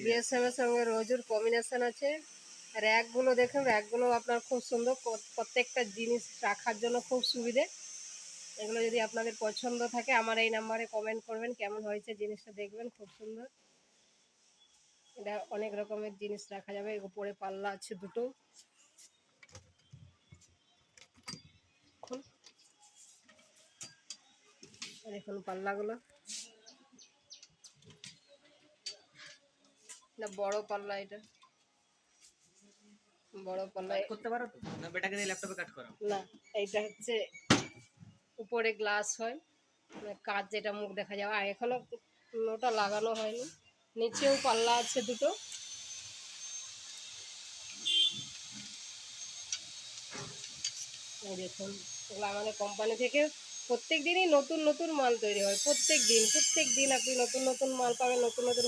BSM এর সঙ্গে রোজুর combination আছে। র্যাকগুলো দেখুন, র্যাকগুলো আপনার খুব সুন্দর, প্রত্যেকটা জিনিস রাখার জন্য খুব সুবিধে। এগুলো যদি আপনাদের পছন্দ থাকে আমার এই নাম্বারে কমেন্ট করবেন কেমন হয়েছে জিনিসটা, দেখবেন খুব সুন্দর। এটা অনেক রকমের জিনিস রাখা যাবে। উপরে পাল্লা আছে দুটো। দেখুন পাল্লাগুলো, এটা বড় পাল্লা, এটা বড় পাল্লা করতে পারো তো না? বেটাকে দিয়ে ল্যাপটপে কাট করাও না। এইটা হচ্ছে উপরে গ্লাস হয়, মানে কাজ যেটা মুখ দেখা যাবে। আর এখনো ওটা লাগানো হয়নি। নিচেও পাল্লা আছে দুটো। এই দেখুন, এগুলো আমাদের কোম্পানি থেকে প্রত্যেক দিনই নতুন নতুন মাল তৈরি হয়। প্রত্যেক দিন আপনি নতুন নতুন মাল পাবেন, নতুন নতুন